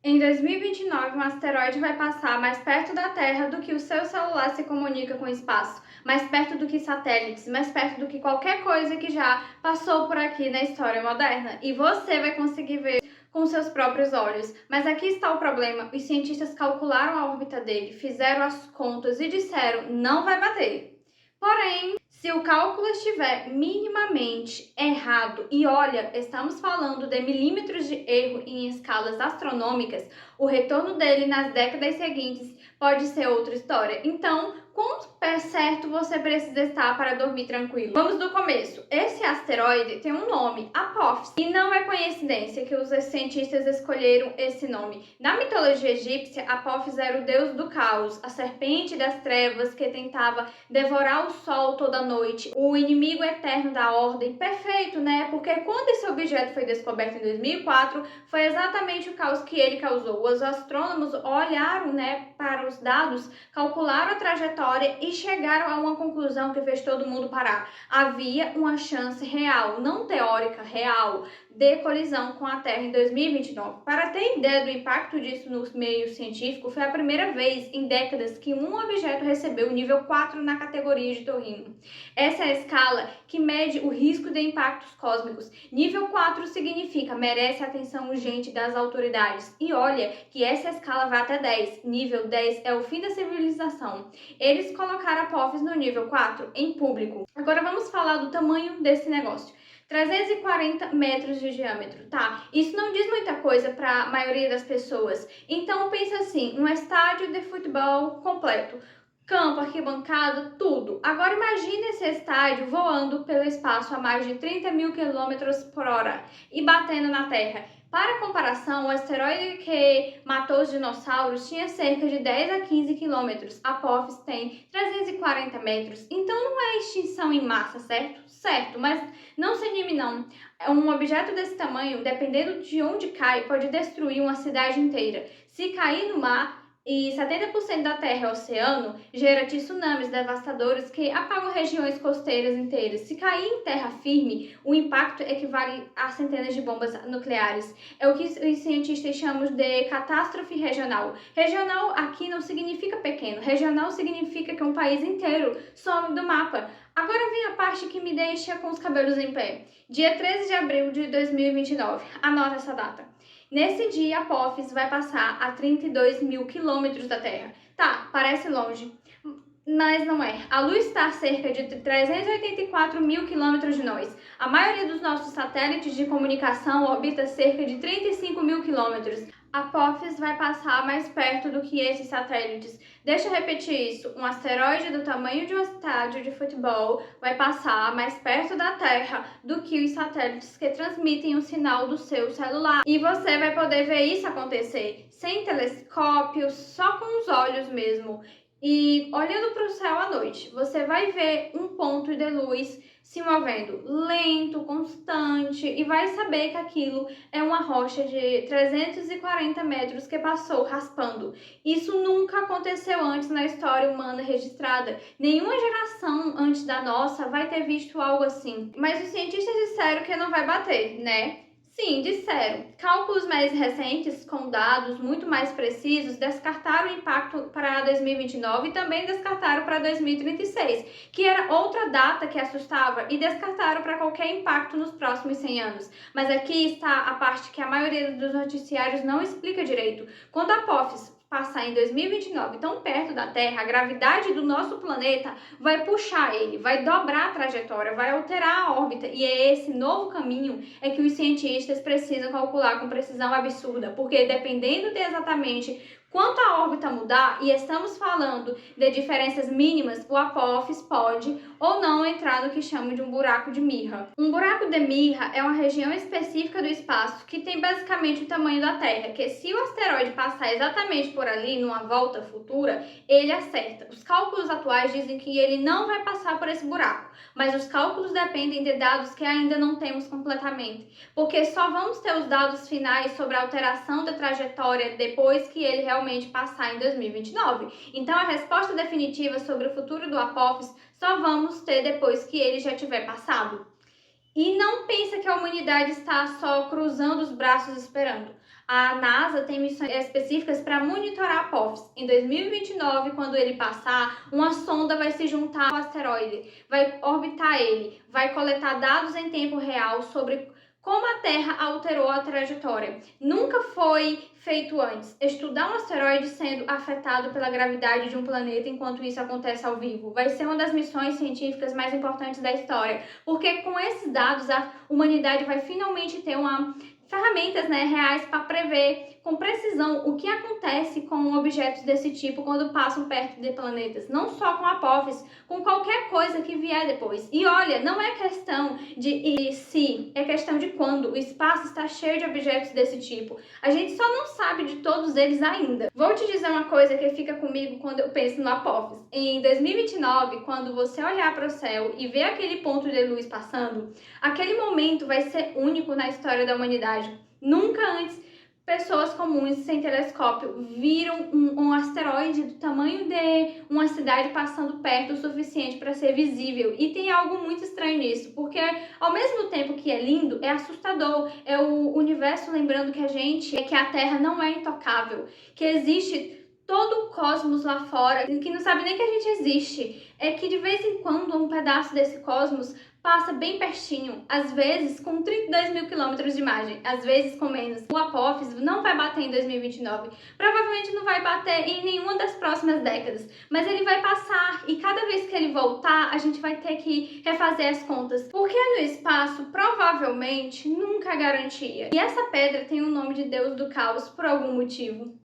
Em 2029, um asteroide vai passar mais perto da Terra do que o seu celular se comunica com o espaço, mais perto do que satélites, mais perto do que qualquer coisa que já passou por aqui na história moderna. E você vai conseguir ver com seus próprios olhos. Mas aqui está o problema: os cientistas calcularam a órbita dele, fizeram as contas e disseram não vai bater. Porém, se o cálculo estiver minimamente errado, e olha, estamos falando de milímetros de erro em escalas astronômicas, o retorno dele nas décadas seguintes pode ser outra história. Então, quanto pé certo você precisa estar para dormir tranquilo? Vamos do começo. Esse asteroide tem um nome, Apophis, e não é coincidência que os cientistas escolheram esse nome. Na mitologia egípcia, Apophis era o deus do caos, a serpente das trevas que tentava devorar o sol toda noite, o inimigo eterno da ordem. Perfeito, né? Porque quando esse objeto foi descoberto em 2004, foi exatamente o caos que ele causou. Os astrônomos olharam, para os dados, calcularam a trajetória e chegaram a uma conclusão que fez todo mundo parar. Havia uma chance real, não teórica, real, de colisão com a Terra em 2029. Para ter ideia do impacto disso no meio científico, foi a primeira vez em décadas que um objeto recebeu o nível 4 na categoria de Torino. Essa é a escala que mede o risco de impactos cósmicos. Nível 4 significa merece atenção urgente das autoridades. E olha que essa escala vai até 10. Nível 10 é o fim da civilização. Eles colocaram Apophis no nível 4 em público. Agora vamos falar do tamanho desse negócio. 340 metros de diâmetro, tá? Isso não diz muita coisa para a maioria das pessoas. Então pensa assim, um estádio de futebol completo. Campo, arquibancada, tudo. Agora imagine esse estádio voando pelo espaço a mais de 30 mil quilômetros por hora e batendo na Terra. Para comparação, o asteroide que matou os dinossauros tinha cerca de 10 a 15 quilômetros. Apophis tem 340 metros, então não é extinção em massa, certo? Certo, mas não se anime não. Um objeto desse tamanho, dependendo de onde cai, pode destruir uma cidade inteira. Se cair no mar, e 70% da Terra é oceano, gera tsunamis devastadores que apagam regiões costeiras inteiras. Se cair em terra firme, o impacto equivale a centenas de bombas nucleares. É o que os cientistas chamam de catástrofe regional. Regional aqui não significa pequeno, regional significa que um país inteiro some do mapa. Agora vem a parte que me deixa com os cabelos em pé. Dia 13 de abril de 2029. Anota essa data. Nesse dia, Apophis vai passar a 32 mil quilômetros da Terra. Tá, parece longe, mas não é. A luz está a cerca de 384 mil quilômetros de nós. A maioria dos nossos satélites de comunicação orbita cerca de 35 mil quilômetros. Apophis vai passar mais perto do que esses satélites. Deixa eu repetir isso. Um asteroide do tamanho de um estádio de futebol vai passar mais perto da Terra do que os satélites que transmitem o sinal do seu celular. E você vai poder ver isso acontecer sem telescópio, só com os olhos mesmo. E olhando para o céu à noite, você vai ver um ponto de luz se movendo lento, constante, e vai saber que aquilo é uma rocha de 340 metros que passou raspando. Isso nunca aconteceu antes na história humana registrada. Nenhuma geração antes da nossa vai ter visto algo assim. Mas os cientistas disseram que não vai bater, né? Sim, disseram. Cálculos mais recentes, com dados muito mais precisos, descartaram o impacto para 2029 e também descartaram para 2036, que era outra data que assustava, e descartaram para qualquer impacto nos próximos 100 anos. Mas aqui está a parte que a maioria dos noticiários não explica direito. Quando a Apophis passar em 2029 tão perto da Terra, a gravidade do nosso planeta vai puxar ele, vai dobrar a trajetória, vai alterar a órbita, e é esse novo caminho é que os cientistas precisam calcular com precisão absurda, porque dependendo de exatamente quanto a órbita mudar, e estamos falando de diferenças mínimas, o Apophis pode ou não entrar no que chamam de um buraco de mirra. Um buraco de mirra é uma região específica do espaço que tem basicamente o tamanho da Terra, que se o asteroide passar exatamente por ali, numa volta futura, ele acerta. Os cálculos atuais dizem que ele não vai passar por esse buraco, mas os cálculos dependem de dados que ainda não temos completamente, porque só vamos ter os dados finais sobre a alteração da trajetória depois que ele realmente passar em 2029. Então a resposta definitiva sobre o futuro do Apophis só vamos ter depois que ele já tiver passado. E não pensa que a humanidade está só cruzando os braços esperando. A NASA tem missões específicas para monitorar Apophis. Em 2029, quando ele passar, uma sonda vai se juntar ao asteroide, vai orbitar ele, vai coletar dados em tempo real sobre como a Terra alterou a trajetória. Nunca foi feito antes estudar um asteroide sendo afetado pela gravidade de um planeta enquanto isso acontece ao vivo. Vai ser uma das missões científicas mais importantes da história, porque com esses dados a humanidade vai finalmente ter ferramentas, reais para prever com precisão o que acontece com objetos desse tipo quando passam perto de planetas. Não só com Apophis, com qualquer coisa que vier depois. E olha, não é questão de se, é questão de quando. O espaço está cheio de objetos desse tipo. A gente só não sabe de todos eles ainda. Vou te dizer uma coisa que fica comigo quando eu penso no Apophis. Em 2029, quando você olhar para o céu e ver aquele ponto de luz passando, aquele momento vai ser único na história da humanidade. Nunca antes pessoas comuns sem telescópio viram um asteroide do tamanho de uma cidade passando perto o suficiente para ser visível. E tem algo muito estranho nisso, porque ao mesmo tempo que é lindo, é assustador. É o universo lembrando que a Terra não é intocável, que existe todo o cosmos lá fora, que não sabe nem que a gente existe. É que de vez em quando um pedaço desse cosmos passa bem pertinho, às vezes com 32 mil quilômetros de imagem, às vezes com menos. O Apophis não vai bater em 2029, provavelmente não vai bater em nenhuma das próximas décadas, mas ele vai passar e cada vez que ele voltar, a gente vai ter que refazer as contas, porque no espaço provavelmente nunca é garantia. E essa pedra tem o nome de Deus do Caos por algum motivo.